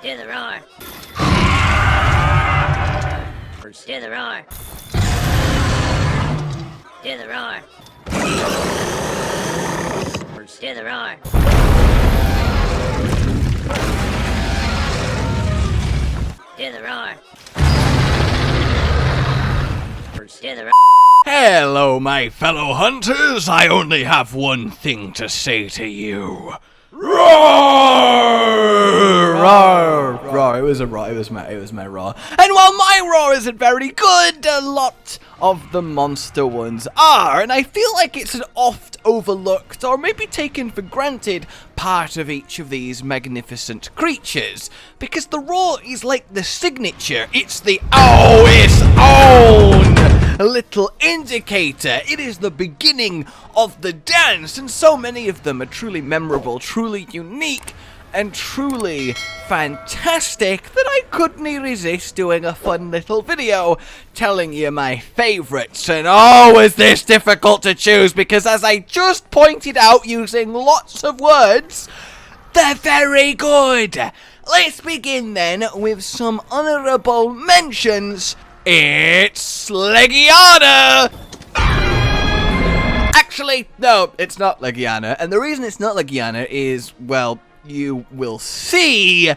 Hear the roar. Hear the roar. Hear the roar. Hear the roar. Hear the roar. Hear the roar. Hello, my fellow hunters. I only have one thing to say to you. Roar! Roar! Roar. It was a roar. It was my roar. And while my roar isn't very good, a lot of the monster ones are, and I feel like it's an oft overlooked or maybe taken for granted part of each of these magnificent creatures, because the roar is like the signature. It's the its own little indicator. It is the beginning of the dance, and so many of them are truly memorable, truly unique, and truly fantastic that I couldn't resist doing a fun little video telling you my favourites. And oh, is this difficult to choose, because as I just pointed out using lots of words, they're very good. Let's begin then with some honourable mentions. It's Legiana! Actually, no, it's not Legiana, and the reason it's not Legiana is, well, you will see.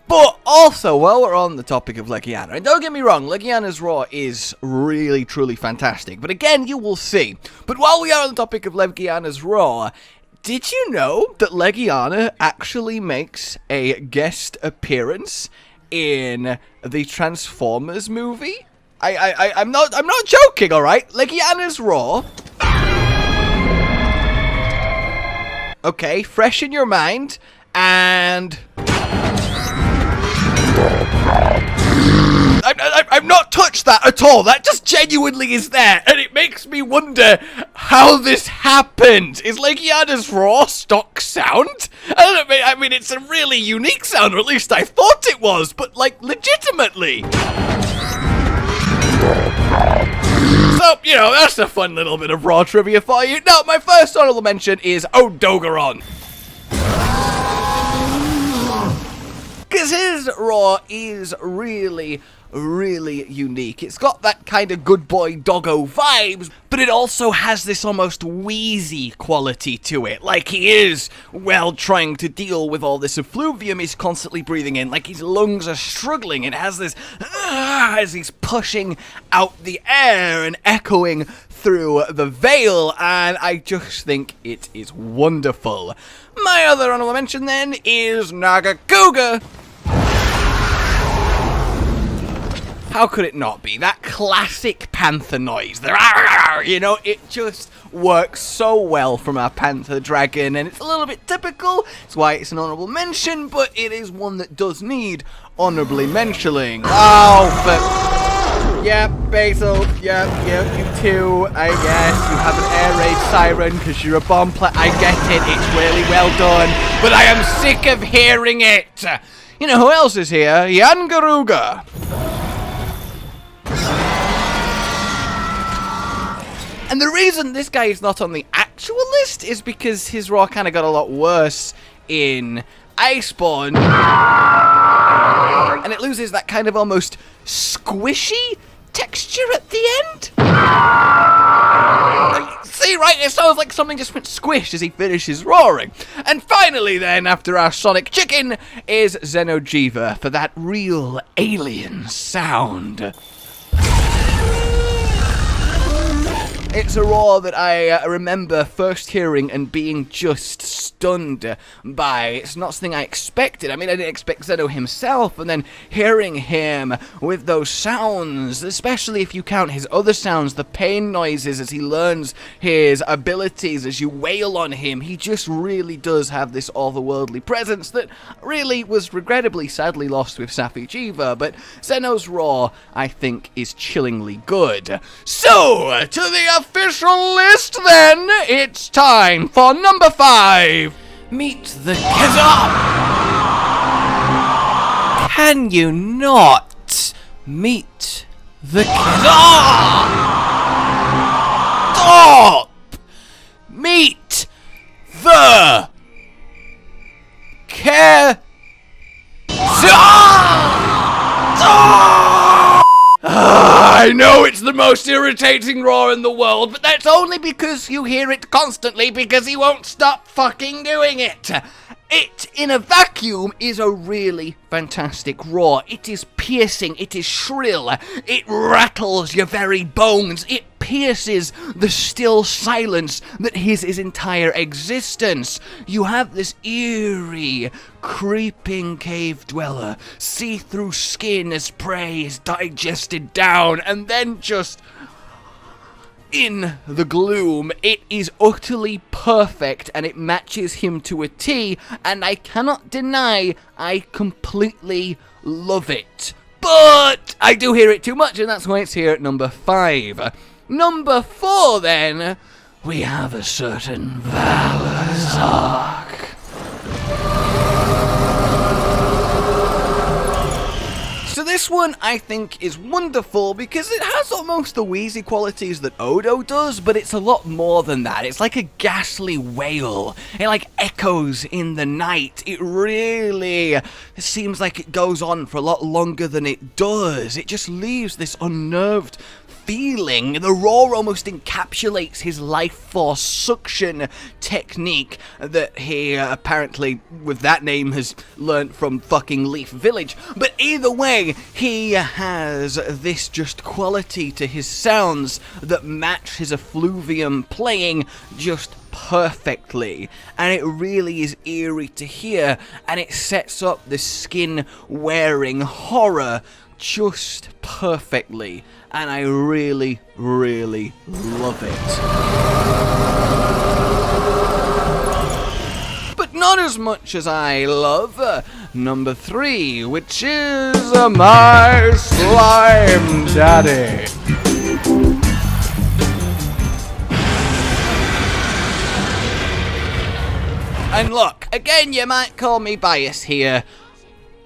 But also, while we're on the topic of Legiana, and don't get me wrong, Legiana's roar is really, truly fantastic, but again, you will see. But while we are on the topic of Legiana's roar, did you know that Legiana actually makes a guest appearance in the Transformers movie? I'm not joking, alright? Legiana's roar. Okay, fresh in your mind, and I've not touched that at all. That just genuinely is there, and it makes me wonder how this happened. Is Legiana's roar stock sound? I mean, it's a really unique sound, or at least I thought it was, but like legitimately. So, you know, that's a fun little bit of raw trivia for you. Now, my first honorable mention is Odogaron. Because his roar is really, really unique. It's got that kind of good boy doggo vibes, but it also has this almost wheezy quality to it. Like he is, well, trying to deal with all this effluvium he's constantly breathing in. Like his lungs are struggling. It has this, as he's pushing out the air and echoing through the Vaal, and I just think it is wonderful. My other honorable mention then is Nagakuga. How could it not be? That classic panther noise. You know, it just works so well from our panther dragon, and it's a little bit typical. It's why it's an honorable mention, but it is one that does need honorably mentioning. Oh, but yeah, Basil. Yeah, you too. I guess you have an air raid siren because you're a bomb player. I get it. It's really well done, but I am sick of hearing it. You know who else is here? Yangaruga. And the reason this guy is not on the actual list is because his roar kind of got a lot worse in Iceborne. And it loses that kind of almost squishy texture at the end. See, right? It sounds like something just went squish as he finishes roaring. And finally then, after our Sonic Chicken, is Xeno'jiiva for that real alien sound. It's a roar that I remember first hearing and being just stunned by. It's not something I expected. I mean, I didn't expect Zeno himself, and then hearing him with those sounds, especially if you count his other sounds, the pain noises as he learns his abilities, as you wail on him, he just really does have this otherworldly presence that really was regrettably sadly lost with Safi'jiiva, but Zeno's roar, I think, is chillingly good. So, to the official list then, it's time for number 5. Meet the Khezu. Can you not meet the Khezu? Stop! Meet the Khezu! I know it's the most irritating roar in the world, but that's only because you hear it constantly because he won't stop fucking doing it. It, in a vacuum, is a really fantastic roar. It is piercing, it is shrill, it rattles your very bones, it pierces the still silence that is his entire existence. You have this eerie, creeping cave dweller, see-through skin as prey is digested down, and then just in the gloom, it is utterly perfect and it matches him to a T, and I cannot deny I completely love it. But I do hear it too much, and that's why it's here at number 5. Number 4, then, we have a certain Vaal Hazak. So this one, I think, is wonderful because it has almost the wheezy qualities that Odo does, but it's a lot more than that. It's like a ghastly wail. It like echoes in the night. It really seems like it goes on for a lot longer than it does. It just leaves this unnerved feeling. The roar almost encapsulates his life force suction technique that he apparently, with that name, has learnt from fucking Leaf Village. But either way, he has this just quality to his sounds that match his effluvium playing just perfectly, and it really is eerie to hear, and it sets up the skin-wearing horror just perfectly, and I really, really love it. But not as much as I love number 3, which is my slime daddy. And look, again, you might call me biased here,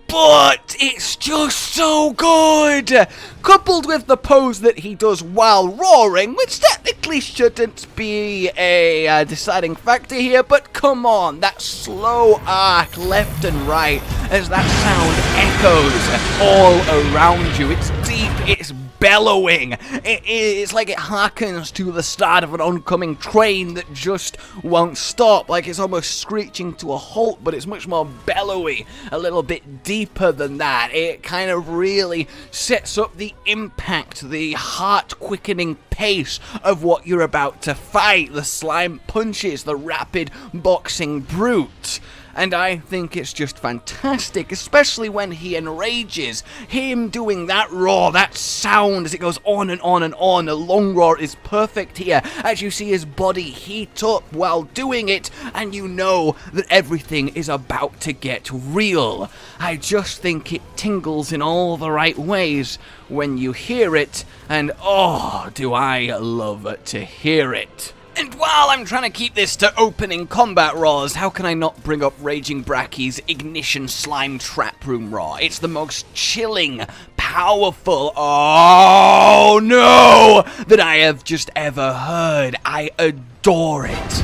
but it's just so good! Coupled with the pose that he does while roaring, which technically shouldn't be a deciding factor here, but come on, that slow arc left and right as that sound echoes all around you. It's deep, it's bellowing. It's like it harkens to the start of an oncoming train that just won't stop. Like it's almost screeching to a halt, but it's much more bellowy, a little bit deeper than that. It kind of really sets up the impact, the heart-quickening pace of what you're about to fight. The slime punches, the rapid boxing brute. And I think it's just fantastic, especially when he enrages. Him doing that roar, that sound as it goes on and on and on. The long roar is perfect here as you see his body heat up while doing it, and you know that everything is about to get real. I just think it tingles in all the right ways when you hear it, and oh, do I love to hear it. And while I'm trying to keep this to opening combat roars, how can I not bring up Raging Brachy's Ignition Slime Trap Room roar? It's the most chilling, powerful, oh no, that I have just ever heard. I adore it.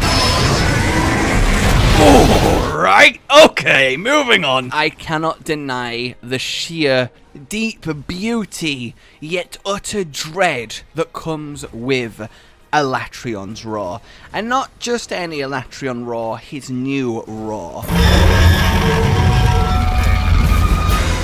Alright, okay, moving on. I cannot deny the sheer deep beauty, yet utter dread that comes with Alatreon's roar, and not just any Alatreon roar, his new roar.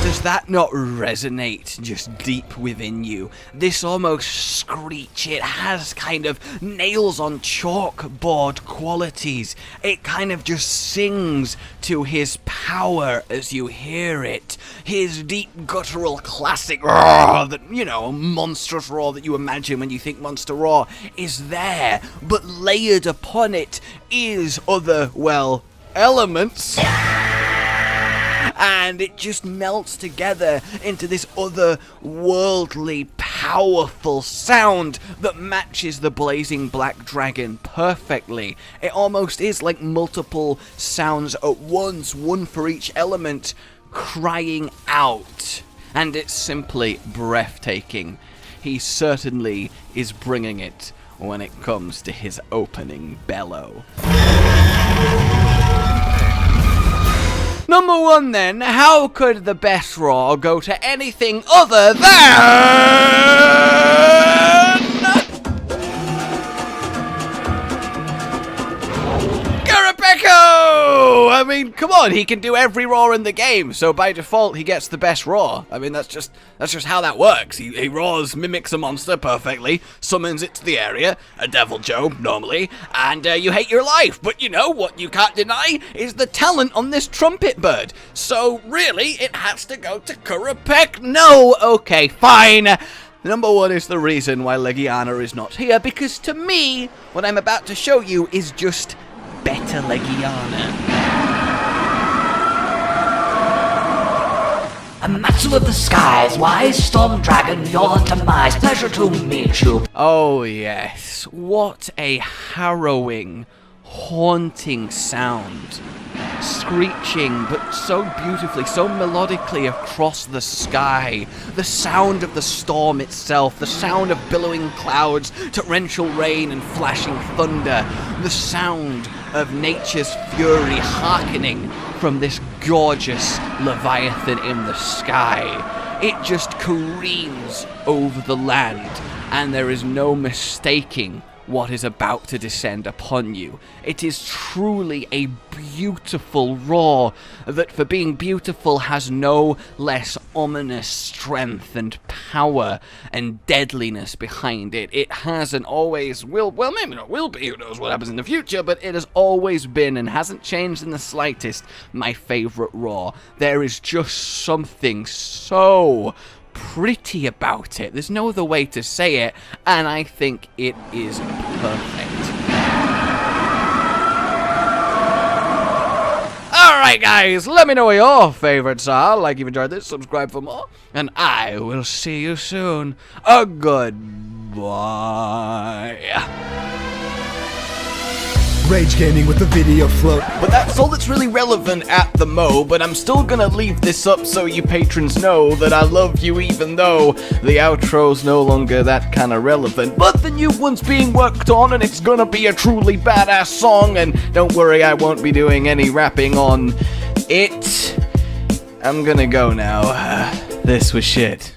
Does that not resonate just deep within you? This almost screech, it has kind of nails on chalkboard qualities. It kind of just sings to his power as you hear it. His deep guttural classic roar, that, you know, monstrous roar that you imagine when you think monster roar, is there, but layered upon it is other, well, elements. And it just melts together into this otherworldly, powerful sound that matches the blazing black dragon perfectly. It almost is like multiple sounds at once, one for each element, crying out. And it's simply breathtaking. He certainly is bringing it when it comes to his opening bellow. Number 1 then, how could the best roar go to anything other than... I mean, come on, he can do every roar in the game, so by default he gets the best roar. I mean, that's just how that works. He roars, mimics a monster perfectly, summons it to the area, a devil Joe, normally, and you hate your life. But you know, what you can't deny is the talent on this trumpet bird. So really, it has to go to Kurapek. No, okay, fine. Number 1 is the reason why Legiana is not here, because to me, what I'm about to show you is just better Legiana. Amatsu of the skies, wise storm dragon, your demise, pleasure to meet you. Oh yes, what a harrowing, haunting sound. Screeching, but so beautifully, so melodically across the sky. The sound of the storm itself, the sound of billowing clouds, torrential rain and flashing thunder. The sound of nature's fury hearkening from this gorgeous Leviathan in the sky. It just careens over the land, and there is no mistaking what is about to descend upon you. It is truly a beautiful roar that, for being beautiful, has no less ominous strength and power and deadliness behind it. It has and always will, well, maybe not will be, who knows what happens in the future, but it has always been and hasn't changed in the slightest my favorite roar. There is just something so pretty about it. There's no other way to say it, and I think it is perfect. Alright guys, let me know what your favorites are. Like if you enjoyed this, subscribe for more, and I will see you soon. A goodbye. Rage Gaming with the video float. But that's all that's really relevant at the mo, but I'm still gonna leave this up so you patrons know that I love you, even though the outro's no longer that kind of relevant. But the new one's being worked on, and it's gonna be a truly badass song, and don't worry, I won't be doing any rapping on it. I'm gonna go now. This was shit.